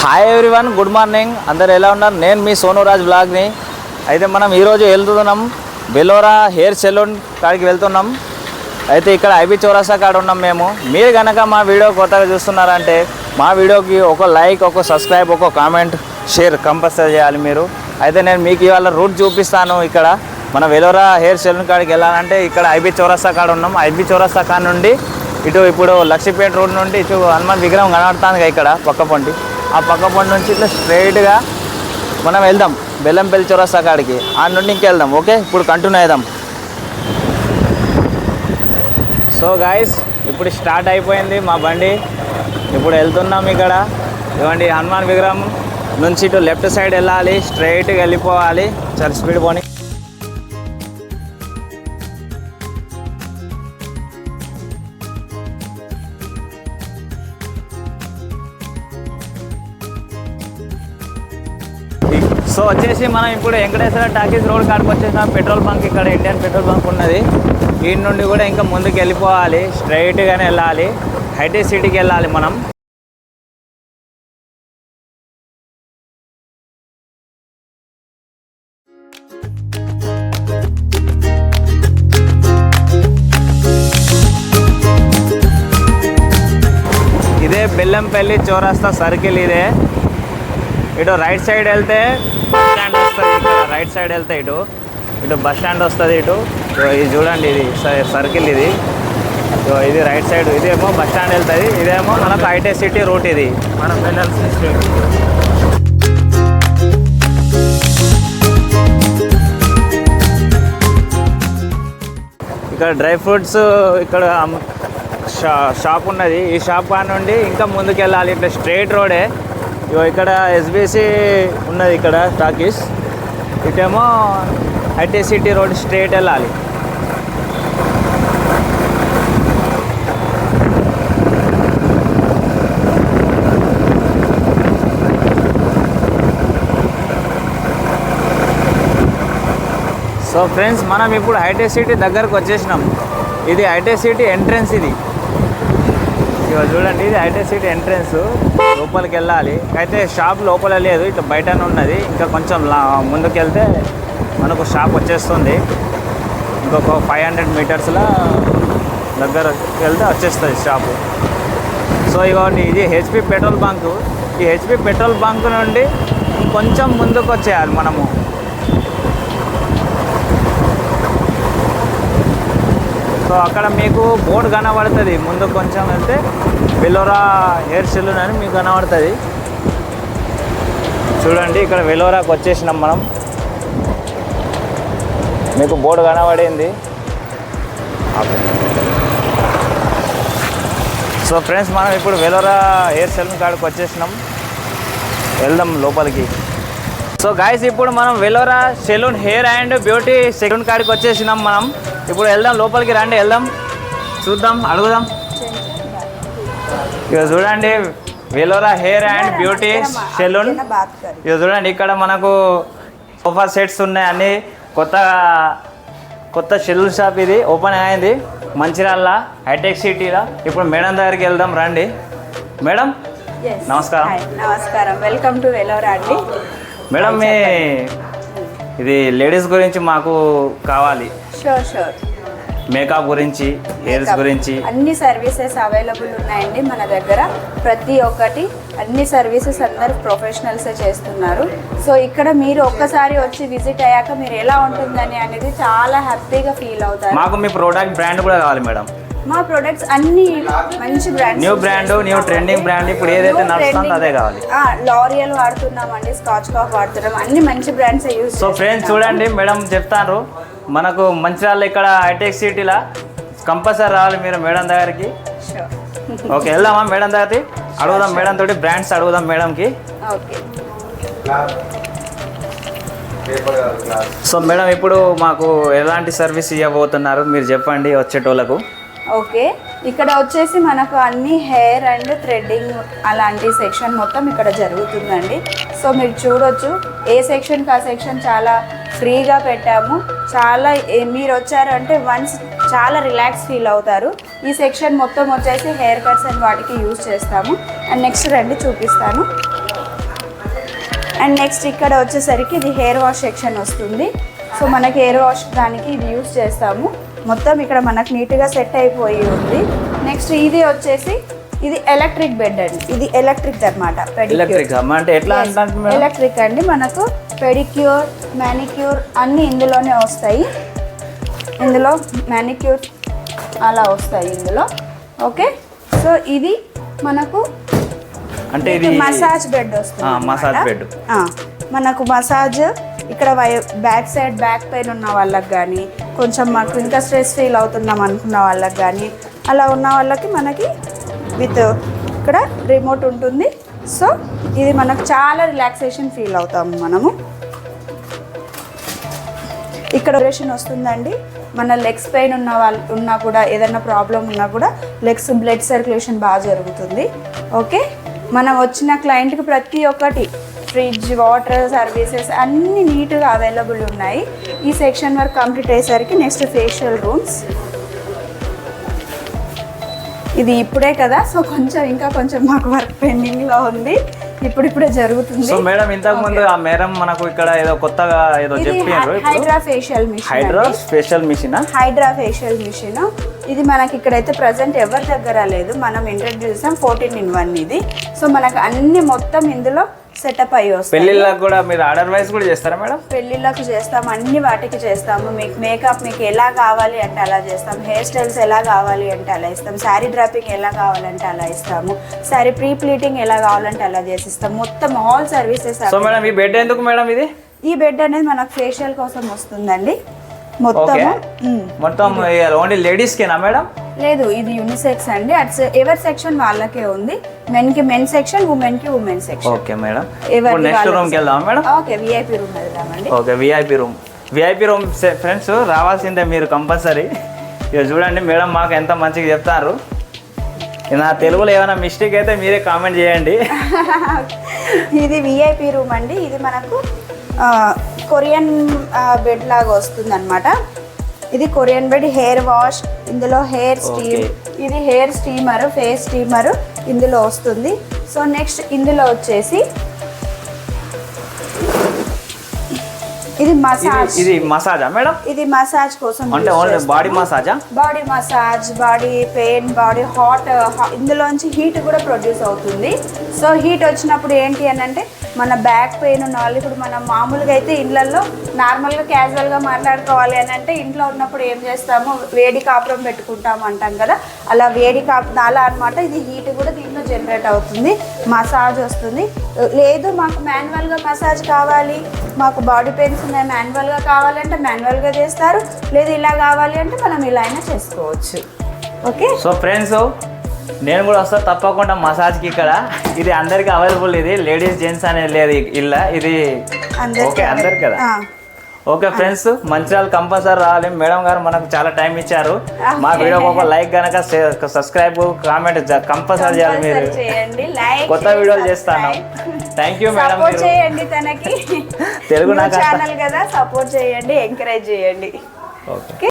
Hi everyone, good morning. అందరు ఎలా ఉన్నారు? నేను మీ సోనురాజ్ బ్లాగ్ని. అయితే మనం ఈరోజు వెళ్తున్నాం బెలోరా హెయిర్ సెలూన్ కాడికి వెళ్తున్నాం. అయితే ఇక్కడ ఐబీ చౌరస్తా కాడ ఉన్నాం మేము. మీరు కనుక మా వీడియో కొత్తగా చూస్తున్నారంటే మా వీడియోకి ఒక లైక్, ఒక సబ్స్క్రైబ్, ఒక కామెంట్, షేర్ కంపల్సరీ చేయాలి మీరు. అయితే నేను మీకు ఇవాళ రూట్ చూపిస్తాను. ఇక్కడ మన బెలోరా హెయిర్ సెలూన్ కాడికి వెళ్ళాలంటే ఇక్కడ ఐబీ చౌరస్తా కాడ ఉన్నాం. ఐబీ చౌరస్తా కాడ నుండి ఇటు ఇప్పుడు లక్ష్మీపేట రోడ్ నుండి ఇటు హనుమాన్ విగ్రహం కనబడుతుంది ఇక్కడ పక్క పొంటి. ఆ పక్క పొంటి నుంచి ఇట్లా స్ట్రైట్గా మనం వెళ్దాం బెల్లంపల్లి చౌరస్తా కాడికి. ఆ నుండి ఇంకెళ్దాం. ఓకే, ఇప్పుడు కంటిన్యూ అవుదాం. సో గాయస్, ఇప్పుడు స్టార్ట్ అయిపోయింది మా బండి. ఇప్పుడు వెళ్తున్నాం. ఇక్కడ ఇవ్వండి హనుమాన్ విగ్రహం నుంచి ఇటు లెఫ్ట్ సైడ్ వెళ్ళాలి, స్ట్రైట్గా వెళ్ళిపోవాలి. చాలా స్పీడ్ పోనీ. సో వచ్చేసి మనం ఇప్పుడు వెంకటేశ్వర టాకీస్ రోడ్ కాడికి వచ్చేసాం. పెట్రోల్ బంక్ ఇక్కడ ఇండియన్ పెట్రోల్ బంక్ ఉన్నది. ఈ నుండి కూడా ఇంకా ముందుకు వెళ్ళిపోవాలి, స్ట్రైట్గానే వెళ్ళాలి. హైటీ సిటీకి వెళ్ళాలి మనం. ఇదే బెల్లంపల్లి చౌరస్తా సర్కిల్. ఇదే ఇటు రైట్ సైడ్ వెళ్తే బస్ స్టాండ్ వస్తుంది. ఇక్కడ రైట్ సైడ్ వెళ్తే ఇటు బస్ స్టాండ్ వస్తుంది. ఇటు ఇది చూడండి, ఇది సర్కిల్. ఇది రైట్ సైడ్. ఇదేమో బస్ స్టాండ్ వెళ్తుంది, ఇదేమో మనకు ఐటీ సిటీ రూట్. ఇది మనం వెళ్ళాల్సిన స్ట్రీట్. ఇక్కడ డ్రై ఫ్రూట్స్ ఇక్కడ షాప్ ఉన్నది. ఈ షాప్ నుండి ఇంకా ముందుకు వెళ్ళాలి. ఇట్లా స్ట్రైట్ రోడే. ఇక్కడ ఎస్బీసీ ఉన్నది, ఇక్కడ టాకీస్. ఇటేమో ఐటీ సిటీ రోడ్ స్ట్రైట్ వెళ్ళాలి. సో ఫ్రెండ్స్, మనం ఇప్పుడు ఐటీ సిటీ దగ్గరకు వచ్చేసినాం. ఇది ఐటీ సిటీ ఎంట్రన్స్. ఇది చూడండి, ఇది ఐటీ సిటీ ఎంట్రన్స్. లోపలికి వెళ్ళాలి. అయితే షాప్ లోపల లేదు, ఇట్లా బయటనే ఉన్నది. ఇంకా కొంచెం ముందుకు వెళ్తే మనకు షాప్ వచ్చేస్తుంది. ఇంకొక 500 మీటర్స్లో దగ్గరకు వెళ్తే వచ్చేస్తుంది షాపు. సో ఇవ్వండి, ఇది హెచ్పి పెట్రోల్ బంకు. ఈ హెచ్పి పెట్రోల్ బంక్ నుండి కొంచెం ముందుకు వచ్చేయాలి మనము. సో అక్కడ మీకు బోర్డు కనబడుతుంది. ముందు కొంచెం వెళ్తే బెలోరా హెయిర్ సెలూన్ అని మీకు కనబడుతుంది. చూడండి, ఇక్కడ బెలోరాకి వచ్చేసినాం మనం. మీకు బోర్డు కనబడింది. సో ఫ్రెండ్స్, మనం ఇప్పుడు బెలోరా హెయిర్ సెలూన్ కాడికి వచ్చేసినాం. వెళ్దాం లోపలికి. సో గాయస్, ఇప్పుడు మనం Belora salon hair and beauty salon కాడికి వచ్చేసినాం మనం. ఇప్పుడు వెళ్దాం లోపలికి, రండి వెళ్దాం, చూద్దాం, అడుగుదాం. ఇక చూడండి, బెలోరా హెయిర్ అండ్ బ్యూటీ సెలూన్. ఇక చూడండి, ఇక్కడ మనకు సోఫా సెట్స్ ఉన్నాయి. అన్నీ కొత్త సెలూన్ షాప్. ఇది ఓపెన్ అయింది మంచిర్యాల హైటెక్ సిటీలో. ఇప్పుడు మేడం దగ్గరికి వెళ్దాం, రండి. మేడం నమస్కారం. నమస్కారం, వెల్కమ్ టు బెలోరా అండి. మేడం, ఇది లేడీస్ గురించి మాకు కావాలి. షూర్. మేకప్ గురించి, హెయిర్స్ గురించి అన్ని సర్వీసెస్ అవైలబుల్ ఉన్నాయండి మన దగ్గర. ప్రతి ఒక్కటి అన్ని సర్వీసెస్ అందరు ప్రొఫెషనల్సే చేస్తున్నారు. సో ఇక్కడ మీరు ఒక్కసారి వచ్చి విజిట్ అయ్యాక మీరు ఎలా ఉంటుందని అనేది చాలా హ్యాపీగా ఫీల్ అవుతారు. మాకు మీ ప్రోడక్ట్ బ్రాండ్ కూడా కావాలి మేడం. మా ప్రొడక్ట్స్ అన్ని మంచి brands, new brand, new trending brand. ఇప్పుడు ఏదైతే నడుస్తుందో అదే కావాలి. లారియల్ వాడుతున్నామండి, స్కాచ్ కాఫ్ వాడుతున్నాం. అన్ని మంచి బ్రాండ్స్ యూజ్. సో ఫ్రెండ్స్ చూడండి, మేడం చెప్తారు మనకు మంచిర్యాల ఇక్కడ హైటెక్ సిటీలో కంపల్సరీ రావాలి మీరు మేడం దగ్గరికి. ఓకే, వెళ్దామా మేడం దగ్గరికి? అడుగుదాం మేడం తోటి, బ్రాండ్స్ అడుగుదాం మేడంకి. ఓకే. సో మేడం, ఇప్పుడు మాకు ఎలాంటి సర్వీస్ ఇవ్వబోతున్నారు మీరు చెప్పండి వచ్చేటోళ్ళకు. ఓకే, ఇక్కడ వచ్చేసి మనకు అన్ని హెయిర్ అండ్ థ్రెడ్డింగ్ అలాంటి సెక్షన్ మొత్తం ఇక్కడ జరుగుతుందండి. సో మీరు చూడొచ్చు, ఏ సెక్షన్కి ఆ సెక్షన్ చాలా ఫ్రీగా పెట్టాము. చాలా మీరు వచ్చారంటే వన్స్ చాలా రిలాక్స్ ఫీల్ అవుతారు. ఈ సెక్షన్ మొత్తం వచ్చేసి హెయిర్ కట్స్ అండ్ వాటికి యూజ్ చేస్తాము. అండ్ నెక్స్ట్ రండి చూపిస్తాను. అండ్ నెక్స్ట్ ఇక్కడ వచ్చేసరికి ఇది హెయిర్ వాష్ సెక్షన్ వస్తుంది. సో మనకి హెయిర్ వాష్ దానికి ఇది యూజ్ చేస్తాము. మొత్తం ఇక్కడ మనకు నీట్గా సెట్ అయిపోయి ఉంది. నెక్స్ట్ ఇది వచ్చేసి ఇది ఎలక్ట్రిక్ బెడ్ అండి. ఇది ఎలక్ట్రిక్ అనమాట. ఎలక్ట్రిక్ అండి. మనకు పెడిక్యూర్, మ్యానిక్యూర్ అన్నీ ఇందులోనే వస్తాయి. ఇందులో మ్యానిక్యూర్ అలా వస్తాయి ఇందులో. ఓకే, సో ఇది మనకు అంటే ఇది మసాజ్ బెడ్ వస్తుంది. మసాజ్ బెడ్ మనకు మసాజ్ ఇక్కడ బ్యాక్ సైడ్ బ్యాక్ పెయిన్ ఉన్న వాళ్ళకి కానీ, కొంచెం మాకు ఇంకా స్ట్రెస్ ఫీల్ అవుతున్నాం అనుకున్న వాళ్ళకి కానీ, అలా ఉన్న వాళ్ళకి మనకి విత్ ఇక్కడ రిమోట్ ఉంటుంది. సో ఇది మనకు చాలా రిలాక్సేషన్ ఫీల్ అవుతాము మనము. ఇక్కడ డ్యూరేషన్ వస్తుందండి. మన లెగ్స్ పెయిన్ ఉన్నా కూడా, ఏదైనా ప్రాబ్లం ఉన్నా కూడా లెగ్స్ బ్లడ్ సర్క్యులేషన్ బాగా జరుగుతుంది. ఓకే, మనం వచ్చిన క్లయింట్కి ప్రతి ఒక్కటి ఫ్రిడ్జ్, వాటర్ సర్వీసెస్ అన్నీ నీట్గా అవైలబుల్ ఉన్నాయి. ఈ సెక్షన్ వర్క్ కంప్లీట్ అయ్యేసరికి నెక్స్ట్ ఫేషియల్ రూమ్స్. ఇది ఇప్పుడే కదా, సో ఇంకా కొంచెం మాకు వర్క్ పెండింగ్లో ఉంది. ఇప్పుడిప్పుడే జరుగుతుంది. సో మేడం ఇంతకు ముందు ఆ మేడం మనకు ఇక్కడ ఏదో కొత్తగా ఏదో చెప్పారు. Hydra facial machine. Hydra facial machine ఇది మనకి ఇక్కడైతే ప్రజెంట్ ఎవరి దగ్గర లేదు. మనం ఇంట్రడ్యూస్ చేసాం 14-in-1 ఇది. సో మనకు అన్ని మొత్తం ఇందులో సెటప్ అయ్యి వస్తాయి. పెళ్ళిళ్ళకి కూడా మీరు ఆర్డర్ వైజ్ కూడా చేస్తారా మేడం? పెళ్ళిళ్ళకు చేస్తాము, అన్ని వాటికి చేస్తాము. మీకు మేకప్ మీకు ఎలా కావాలి అంటే అలా చేస్తాం. హెయిర్ స్టైల్స్ ఎలా కావాలి అంటే అలా ఇస్తాం. శారీ డ్రాపింగ్ ఎలా కావాలంటే అలా ఇస్తాము. శారీ ప్రీ ప్లీటింగ్ ఎలా కావాలంటే అలా చేసిస్తాం. మొత్తం ఆల్ సర్వీసెస్. సో మేడం ఈ బెడ్ ఎందుకు మేడం? ఇది ఈ బెడ్ అనేది మనకు ఫేషియల్ కోసం వస్తుందండి. మొత్తం ఓన్లీ లేడీస్ కేనా మేడం? లేదు, ఇది యూనిసెక్స్ అండి. అట్స్ ఎవరి సెక్షన్ వాళ్ళకే ఉంది. మెన్ కి మెన్ సెక్షన్, ఉమెన్ కి ఉమెన్ సెక్షన్. ఓకే మేడం, ఇప్పుడు నెక్స్ట్ రూమ్ కి వెళ్దాం మేడం. ఓకే, విఐపి రూమ్ వెళ్దామండి. ఓకే, విఐపి రూమ్ ఫ్రెండ్స్ రావాల్సిందే మీరు కంపల్సరీ. ఇక చూడండి మేడం మాకు ఎంత మంచిగా చెప్తారు. నా తెలుగులో ఏమైనా మిస్టేక్ అయితే మీరే కామెంట్ చేయండి. ఇది విఐపి రూమ్ అండి. ఇది మనకు కొరియన్ బెడ్ లాగా వస్తుంది అనమాట. ఇది కొరియన్ బెడ్. హెయిర్ వాష్ ఇందులో, హెయిర్ స్టీమ్, ఇది హెయిర్ స్టీమర్, ఫేస్ స్టీమర్ ఇందులో వస్తుంది. సో నెక్స్ట్ ఇందులో వచ్చేసి ఇది మసాజ్. ఇది మసాజా మేడం? ఇది మసాజ్ కోసం. అంటే ఓన్లీ బాడీ మసాజా? Body massage, body pain, body hot, ఇందులోంచి హీట్ కూడా ప్రొడ్యూస్ అవుతుంది. సో హీట్ వచ్చినప్పుడు ఏంటి అని అంటే మన బ్యాక్ పెయిన్ ఉన్న వాళ్ళు, ఇప్పుడు మనం మామూలుగా అయితే ఇళ్లలో నార్మల్గా క్యాజువల్గా మాట్లాడుకోవాలి అని అంటే ఇంట్లో ఉన్నప్పుడు ఏం చేస్తాము, వేడి కాపురం పెట్టుకుంటాము అంటాం కదా, అలా వేడి అలా అనమాట. ఇది హీట్ కూడా దీంట్లో జనరేట్ అవుతుంది. మసాజ్ వస్తుంది. లేదు మాకు మాన్యువల్గా మసాజ్ కావాలి, మాకు బాడీ పెయిన్స్ ఉన్నాయి మాన్యువల్గా కావాలంటే మాన్యువల్గా చేస్తారు. లేదు ఇలా కావాలి అంటే మనం ఇలా అయినా చేసుకోవచ్చు. ఓకే, సో ఫ్రెండ్స్ నేను కూడా వస్తా తప్పకుండా మసాజ్కి. ఇక్కడ ఇది అందరికి అవైలబుల్. ఇది లేడీస్ జెంట్స్ అనేది లేదు ఇలా. ఇది ఓకే అందరికి కదా. ఓకే ఫ్రెండ్స్, మంచిర్యాల కంపల్సరీ రావాలి. మేడం గారు మనకు చాలా టైం ఇచ్చారు. మా వీడియోకి ఒక లైక్ కనుక, సబ్స్క్రైబ్, కామెంట్ కంపల్సరీ చేయాలి. మీరు కొత్త వీడియోలు చేస్తాను. Thank you madam. చేయండి తనకి, తెలుగు నాకు ఛానల్ కదా, సపోర్ట్ చేయండి, ఎంకరేజ్ చేయండి. ఓకే.